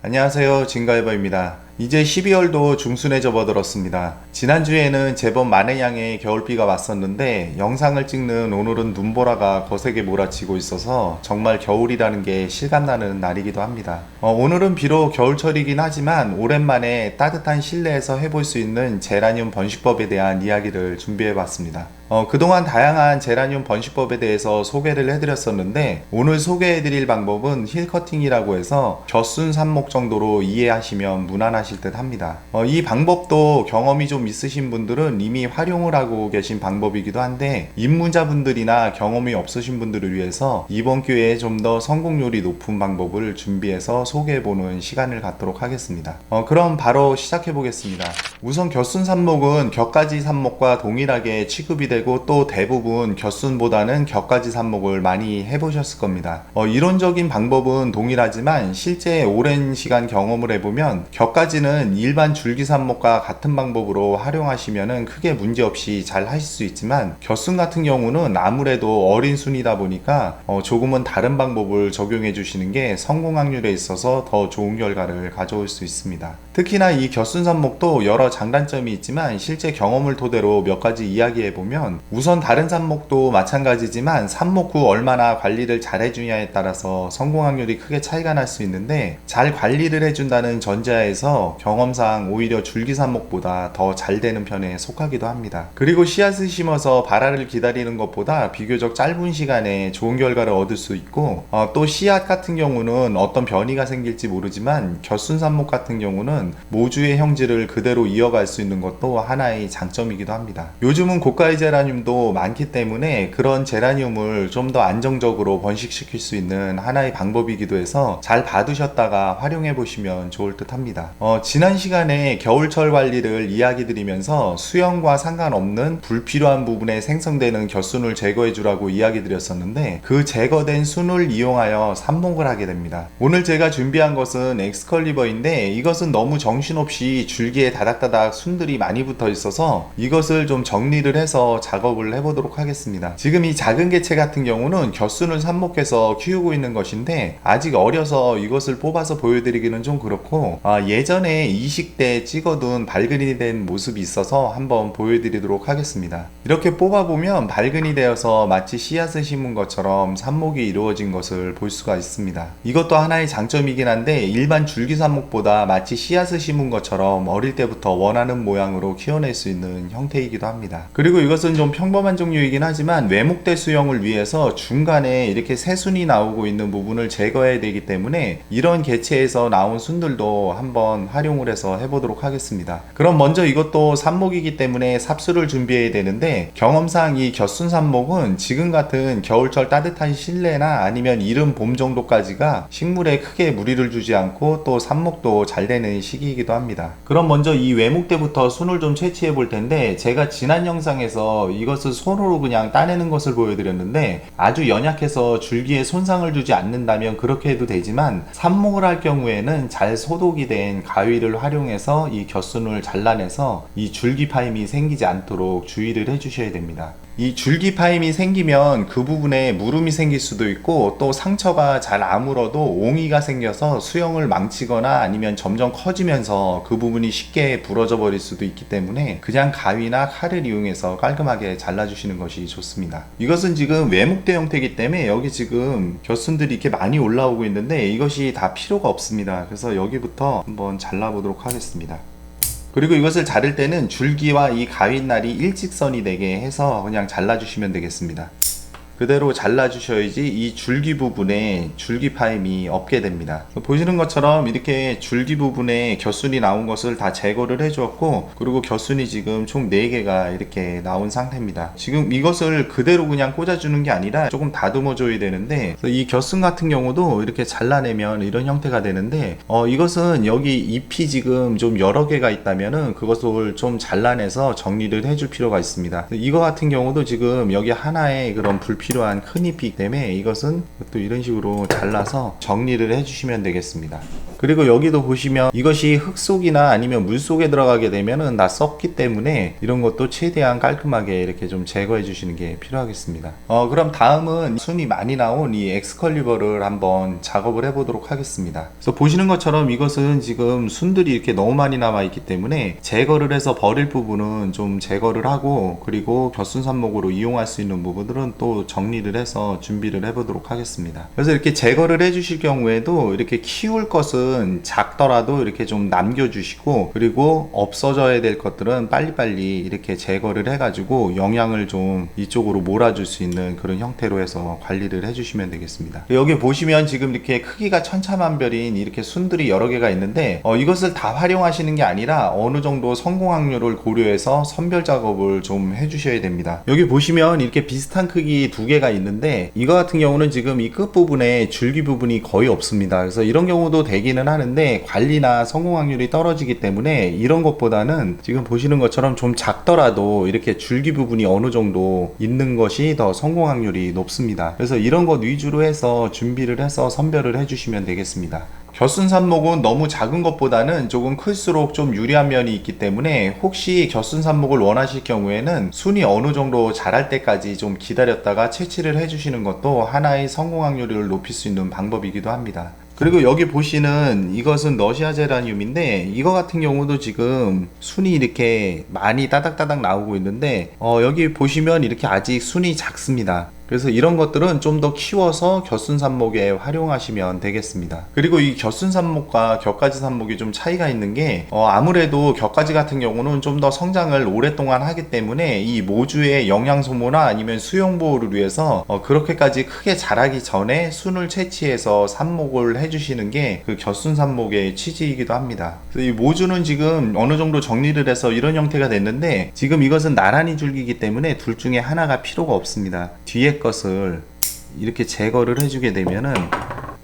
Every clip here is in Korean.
안녕하세요, 진가이버입니다. 이제 12월도 중순에 접어들었습니다. 지난주에는 제법 많은 양의 겨울비가 왔었는데 영상을 찍는 오늘은 눈보라가 거세게 몰아치고 있어서 정말 겨울이라는 게 실감나는 날이기도 합니다. 오늘은 비록 겨울철이긴 하지만 오랜만에 따뜻한 실내에서 해볼 수 있는 제라늄 번식법에 대한 이야기를 준비해봤습니다. 그동안 다양한 제라늄 번식법에 대해서 소개를 해드렸었는데 오늘 소개해드릴 방법은 힐커팅이라고 해서 겨순 삽목 정도로 이해하시면 무난하실 듯 합니다. 이 방법도 경험이 좀 있으신 분들은 이미 활용을 하고 계신 방법이기도 한데 입문자분들이나 경험이 없으신 분들을 위해서 이번 기회에 좀 더 성공률이 높은 방법을 준비해서 소개해보는 시간을 갖도록 하겠습니다. 그럼 바로 시작해보겠습니다. 우선 겨순 삽목은 격가지 삽목과 동일하게 취급이 되고 또 대부분 겨순보다는 격가지 삽목을 많이 해보셨을 겁니다. 이론적인 방법은 동일하지만 실제 오랜 시간 경험을 해보면 격가지는 일반 줄기 삽목과 같은 방법으로 활용하시면 크게 문제없이 잘 하실 수 있지만 겨순 같은 경우는 아무래도 어린 순이다 보니까 조금은 다른 방법을 적용해 주시는 게 성공 확률에 있어서 더 좋은 결과를 가져올 수 있습니다. 특히나 이 겨순 삽목도 여러 장단점이 있지만 실제 경험을 토대로 몇 가지 이야기해 보면 우선 다른 삽목도 마찬가지지만 삽목 후 얼마나 관리를 잘 해주냐에 따라서 성공 확률이 크게 차이가 날 수 있는데 잘 관리를 해준다는 전제하에서 경험상 오히려 줄기 삽목보다 더 잘 되는 편에 속하기도 합니다. 그리고 씨앗을 심어서 발화를 기다리는 것보다 비교적 짧은 시간에 좋은 결과를 얻을 수 있고 또 씨앗 같은 경우는 어떤 변이가 생길지 모르지만 겨순 삽목 같은 경우는 모주의 형질을 그대로 이어갈 수 있는 것도 하나의 장점이기도 합니다. 요즘은 고가의 제라늄도 많기 때문에 그런 제라늄을 좀 더 안정적으로 번식시킬 수 있는 하나의 방법이기도 해서 잘 봐두셨다가 활용해 보시면 좋을 듯 합니다. 지난 시간에 겨울철 관리를 이야기 드리면서 수영과 상관없는 불필요한 부분에 생성되는 겨순을 제거해 주라고 이야기 드렸었는데 그 제거된 순을 이용하여 삽목을 하게 됩니다. 오늘 제가 준비한 것은 엑스컬리버인데 이것은 너무 정신없이 줄기에 다닥다닥 순들이 많이 붙어 있어서 이것을 좀 정리를 해서 작업을 해보도록 하겠습니다. 지금 이 작은 개체 같은 경우는 겨순을 삽목해서 키우고 있는 것인데 아직 어려서 이것을 뽑아서 보여드리기는 좀 그렇고 예전에 이식 때 찍어둔 발근이 된 모습이 있어서 한번 보여드리도록 하겠습니다. 이렇게 뽑아보면 발근이 되어서 마치 씨앗을 심은 것처럼 삽목이 이루어진 것을 볼 수가 있습니다. 이것도 하나의 장점이긴 한데 일반 줄기 삽목보다 마치 씨앗을 심은 것처럼 어릴 때부터 원하는 모양으로 키워낼 수 있는 형태이기도 합니다. 그리고 이것은 좀 평범한 종류이긴 하지만 외목대 수영을 위해서 중간에 이렇게 새순이 나오고 있는 부분을 제거해야 되기 때문에 이런 개체에서 나온 순들도 한번 활용을 해서 해보도록 하겠습니다. 그럼 먼저 이것도 삽목이기 때문에 삽수를 준비해야 되는데 경험상 이 겨순 삽목은 지금 같은 겨울철 따뜻한 실내나 아니면 이른 봄 정도까지가 식물에 크게 무리를 주지 않고 또 삽목도 잘 되는 시기이기도 합니다. 그럼 먼저 이 외목대부터 순을 좀 채취해 볼 텐데 제가 지난 영상에서 이것을 손으로 그냥 따내는 것을 보여드렸는데 아주 연약해서 줄기에 손상을 주지 않는다면 그렇게 해도 되지만 삽목을 할 경우에는 잘 소독이 된 가위를 활용해서 이 겨순을 잘라내서 이 줄기 파임이 생기지 않도록 주의를 해주셔야 됩니다. 이 줄기 파임이 생기면 그 부분에 무름이 생길 수도 있고 또 상처가 잘 아물어도 옹이가 생겨서 수영을 망치거나 아니면 점점 커지면서 그 부분이 쉽게 부러져 버릴 수도 있기 때문에 그냥 가위나 칼을 이용해서 깔끔하게 잘라주시는 것이 좋습니다. 이것은 지금 외목대 형태이기 때문에 여기 지금 겨순들이 이렇게 많이 올라오고 있는데 이것이 다 필요가 없습니다. 그래서 여기부터 한번 잘라보도록 하겠습니다. 그리고 이것을 자를 때는 줄기와 이 가위날이 일직선이 되게 해서 그냥 잘라주시면 되겠습니다. 그대로 잘라주셔야지 이 줄기 부분에 줄기 파임이 없게 됩니다. 보시는 것처럼 이렇게 줄기 부분에 겨순이 나온 것을 다 제거를 해주었고 그리고 겨순이 지금 총 4개가 이렇게 나온 상태입니다. 지금 이것을 그대로 그냥 꽂아주는 게 아니라 조금 다듬어 줘야 되는데 이 겨순 같은 경우도 이렇게 잘라내면 이런 형태가 되는데 이것은 여기 잎이 지금 좀 여러 개가 있다면은 그것을 좀 잘라내서 정리를 해줄 필요가 있습니다. 이거 같은 경우도 지금 여기 하나에 그런 불필요한 불필요한 큰 잎이기 때문에 이것은 또 이런 식으로 잘라서 정리를 해주시면 되겠습니다. 그리고 여기도 보시면 이것이 흙 속이나 아니면 물 속에 들어가게 되면은 다 썩기 때문에 이런 것도 최대한 깔끔하게 이렇게 좀 제거해 주시는 게 필요하겠습니다. 그럼 다음은 순이 많이 나온 이 엑스컬리버를 한번 작업을 해 보도록 하겠습니다. 그래서 보시는 것처럼 이것은 지금 순들이 이렇게 너무 많이 남아 있기 때문에 제거를 해서 버릴 부분은 좀 제거를 하고, 그리고 겨순삽목으로 이용할 수 있는 부분들은 또 정리를 해서 준비를 해 보도록 하겠습니다. 그래서 이렇게 제거를 해 주실 경우에도 이렇게 키울 것은 작더라도 이렇게 좀 남겨주시고, 그리고 없어져야 될 것들은 빨리빨리 이렇게 제거를 해가지고 영양을 좀 이쪽으로 몰아줄 수 있는 그런 형태로 해서 관리를 해주시면 되겠습니다. 여기 보시면 지금 이렇게 크기가 천차만별인 이렇게 순들이 여러 개가 있는데 이것을 다 활용하시는 게 아니라 어느 정도 성공 확률을 고려해서 선별 작업을 좀 해주셔야 됩니다. 여기 보시면 이렇게 비슷한 크기 두 개가 있는데 이거 같은 경우는 지금 이 끝부분에 줄기 부분이 거의 없습니다. 그래서 이런 경우도 되기는 하는데 관리나 성공 확률이 떨어지기 때문에 이런 것보다는 지금 보시는 것처럼 좀 작더라도 이렇게 줄기 부분이 어느 정도 있는 것이 더 성공 확률이 높습니다. 그래서 이런 것 위주로 해서 준비를 해서 선별을 해주시면 되겠습니다. 겨순삽목은 너무 작은 것보다는 조금 클수록 좀 유리한 면이 있기 때문에 혹시 겨순삽목을 원하실 경우에는 순이 어느 정도 자랄 때까지 좀 기다렸다가 채취를 해주시는 것도 하나의 성공 확률을 높일 수 있는 방법이기도 합니다. 그리고 여기 보시는 이것은 러시아 제라늄인데 이거 같은 경우도 지금 순이 이렇게 많이 따닥따닥 나오고 있는데 여기 보시면 이렇게 아직 순이 작습니다. 그래서 이런 것들은 좀 더 키워서 겨순삽목에 활용하시면 되겠습니다. 그리고 이 겨순삽목과 격가지 삽목이 좀 차이가 있는 게 아무래도 격가지 같은 경우는 좀 더 성장을 오랫동안 하기 때문에 이 모주의 영양 소모나 아니면 수용 보호를 위해서 그렇게까지 크게 자라기 전에 순을 채취해서 삽목을 해주시는 게 그 겨순삽목의 취지이기도 합니다. 그래서 이 모주는 지금 어느 정도 정리를 해서 이런 형태가 됐는데 지금 이것은 나란히 줄기이기 때문에 둘 중에 하나가 필요가 없습니다. 뒤에 것을 이렇게 제거를 해주게 되면은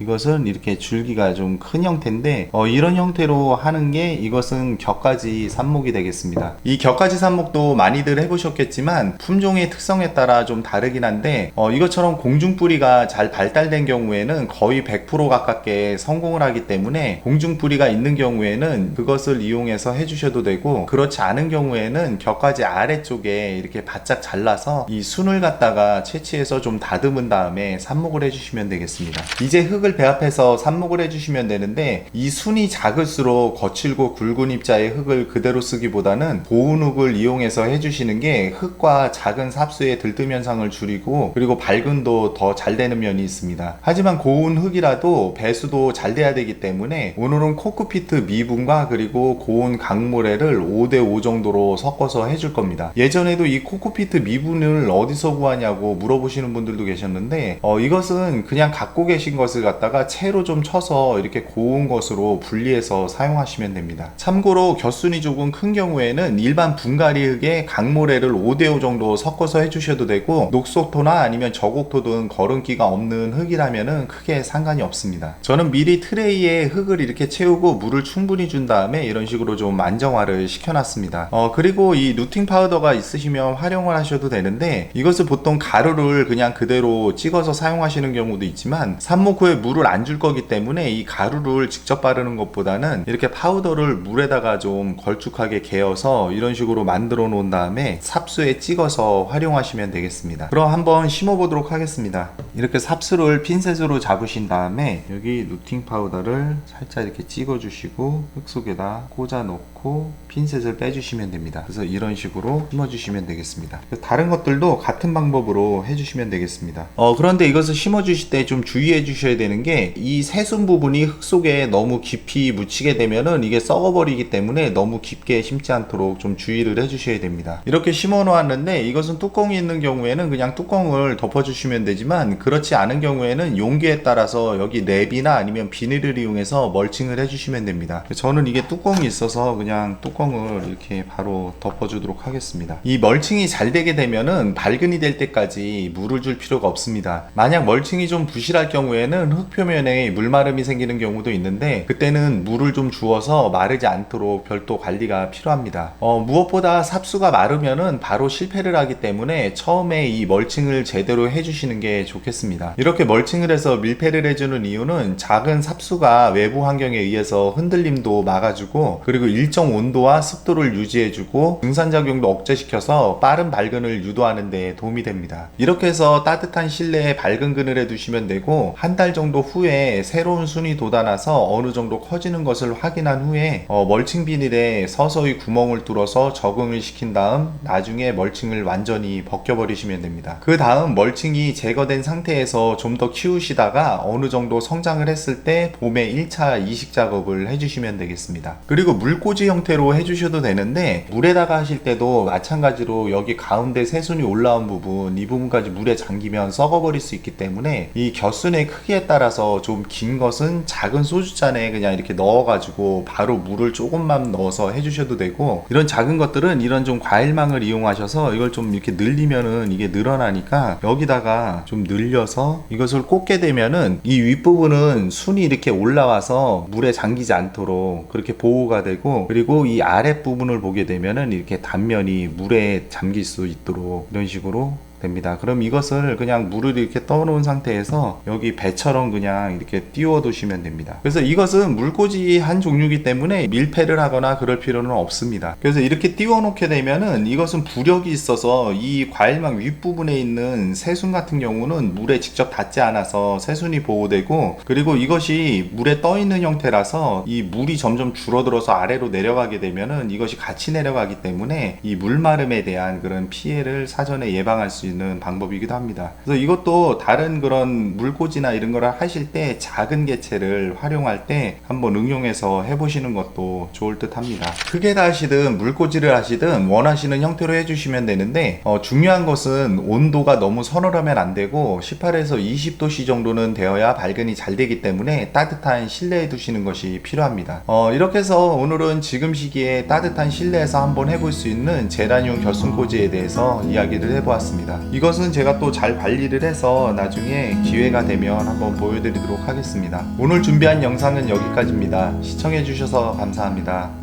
이것은 이렇게 줄기가 좀 큰 형태인데 이런 형태로 하는 게 이것은 격가지 삽목이 되겠습니다. 이 격가지 삽목도 많이들 해보셨겠지만 품종의 특성에 따라 좀 다르긴 한데 이것처럼 공중뿌리가 잘 발달된 경우에는 거의 100% 가깝게 성공을 하기 때문에 공중뿌리가 있는 경우에는 그것을 이용해서 해주셔도 되고, 그렇지 않은 경우에는 격가지 아래쪽에 이렇게 바짝 잘라서 이 순을 갖다가 채취해서 좀 다듬은 다음에 삽목을 해주시면 되겠습니다. 이제 흙을 배합해서 삽목을 해주시면 되는데 이 순이 작을수록 거칠고 굵은 입자의 흙을 그대로 쓰기보다는 고운 흙을 이용해서 해주시는 게 흙과 작은 삽수의 들뜸 현상을 줄이고, 그리고 발근도 더 잘 되는 면이 있습니다. 하지만 고운 흙이라도 배수도 잘 돼야 되기 때문에 오늘은 코크피트 미분과 그리고 고운 강모래를 5대5 정도로 섞어서 해줄 겁니다. 예전에도 이 코크피트 미분을 어디서 구하냐고 물어보시는 분들도 계셨는데 이것은 그냥 갖고 계신 것을 갖다가 채로 좀 쳐서 이렇게 고운 것으로 분리해서 사용하시면 됩니다. 참고로 겨순이 조금 큰 경우에는 일반 분갈이 흙에 강모래를 5대5 정도 섞어서 해주셔도 되고, 녹속토나 아니면 저곡토 등 거름기가 없는 흙이라면은 크게 상관이 없습니다. 저는 미리 트레이에 흙을 이렇게 채우고 물을 충분히 준 다음에 이런 식으로 좀 안정화를 시켜놨습니다. 그리고 이 루팅 파우더가 있으시면 활용을 하셔도 되는데 이것을 보통 가루를 그냥 그대로 찍어서 사용하시는 경우도 있지만 삽목 후에 물을 안 줄 거기 때문에 이 가루를 직접 바르는 것보다는 이렇게 파우더를 물에다가 좀 걸쭉하게 개어서 이런 식으로 만들어 놓은 다음에 삽수에 찍어서 활용하시면 되겠습니다. 그럼 한번 심어 보도록 하겠습니다. 이렇게 삽수를 핀셋으로 잡으신 다음에 여기 루팅 파우더를 살짝 이렇게 찍어 주시고 흙 속에다 꽂아 놓고 핀셋을 빼주시면 됩니다. 그래서 이런 식으로 심어 주시면 되겠습니다. 다른 것들도 같은 방법으로 해주시면 되겠습니다. 그런데 이것을 심어 주실 때 좀 주의해 주셔야 되는 게 이 새순 부분이 흙 속에 너무 깊이 묻히게 되면은 이게 썩어버리기 때문에 너무 깊게 심지 않도록 좀 주의를 해주셔야 됩니다. 이렇게 심어 놓았는데 이것은 뚜껑이 있는 경우에는 그냥 뚜껑을 덮어주시면 되지만, 그렇지 않은 경우에는 용기에 따라서 여기 랩이나 아니면 비닐을 이용해서 멀칭을 해주시면 됩니다. 저는 이게 뚜껑이 있어서 그냥 뚜껑을 이렇게 바로 덮어주도록 하겠습니다. 이 멀칭이 잘 되게 되면은 발근이 될 때까지 물을 줄 필요가 없습니다. 만약 멀칭이 좀 부실할 경우에는 흙 표면에 물마름이 생기는 경우도 있는데 그때는 물을 좀 주어서 마르지 않도록 별도 관리가 필요합니다. 무엇보다 삽수가 마르면은 바로 실패를 하기 때문에 처음에 이 멀칭을 제대로 해주시는 게 좋겠습니다. 이렇게 멀칭을 해서 밀폐를 해주는 이유는 작은 삽수가 외부 환경에 의해서 흔들림도 막아주고, 그리고 일정 온도와 습도를 유지해주고 증산작용도 억제시켜서 빠른 발근을 유도하는 데 도움이 됩니다. 이렇게 해서 따뜻한 실내에 밝은 그늘에 두시면 되고, 한 달 정도 후에 새로운 순이 돋아나서 어느 정도 커지는 것을 확인한 후에 멀칭 비닐에 서서히 구멍을 뚫어서 적응을 시킨 다음 나중에 멀칭을 완전히 벗겨버리시면 됩니다. 그 다음 멀칭이 제거된 상태에서 좀 더 키우시다가 어느 정도 성장을 했을 때 봄에 1차 이식 작업을 해주시면 되겠습니다. 그리고 물꽂이 형태로 해주셔도 되는데, 물에다가 하실 때도 마찬가지로 여기 가운데 새순이 올라온 부분, 이 부분까지 물에 잠기면 썩어버릴 수 있기 때문에 이 겨순의 크기에 따라서 좀 긴 것은 작은 소주잔에 그냥 이렇게 넣어가지고 바로 물을 조금만 넣어서 해주셔도 되고, 이런 작은 것들은 이런 좀 과일망을 이용하셔서 이걸 좀 이렇게 늘리면은 이게 늘어나니까 여기다가 좀 늘려서 이것을 꽂게 되면은 이 윗부분은 순이 이렇게 올라와서 물에 잠기지 않도록 그렇게 보호가 되고, 그리고 이 아랫부분을 보게 되면은 이렇게 단면이 물에 잠길 수 있도록 이런 식으로 됩니다. 그럼 이것을 그냥 물을 이렇게 떠놓은 상태에서 여기 배처럼 그냥 이렇게 띄워 두시면 됩니다. 그래서 이것은 물꽂이 한 종류이기 때문에 밀폐를 하거나 그럴 필요는 없습니다. 그래서 이렇게 띄워 놓게 되면은 이것은 부력이 있어서 이 과일망 윗부분에 있는 새순 같은 경우는 물에 직접 닿지 않아서 새순이 보호되고, 그리고 이것이 물에 떠 있는 형태라서 이 물이 점점 줄어들어서 아래로 내려가게 되면은 이것이 같이 내려가기 때문에 이 물마름에 대한 그런 피해를 사전에 예방할 수 있는 방법이기도 합니다. 그래서 이것도 다른 그런 물꽂이나 이런 거를 하실 때 작은 개체를 활용할 때 한번 응용해서 해보시는 것도 좋을 듯 합니다. 크게 다 하시든 물꽂이를 하시든 원하시는 형태로 해주시면 되는데, 중요한 것은 온도가 너무 서늘하면 안 되고 18에서 20도씨 정도는 되어야 발근이 잘 되기 때문에 따뜻한 실내에 두시는 것이 필요합니다. 이렇게 해서 오늘은 지금 시기에 따뜻한 실내에서 한번 해볼 수 있는 제라늄 겨순꽂이에 대해서 이야기를 해보았습니다. 이것은 제가 또 잘 관리를 해서 나중에 기회가 되면 한번 보여드리도록 하겠습니다. 오늘 준비한 영상은 여기까지입니다. 시청해주셔서 감사합니다.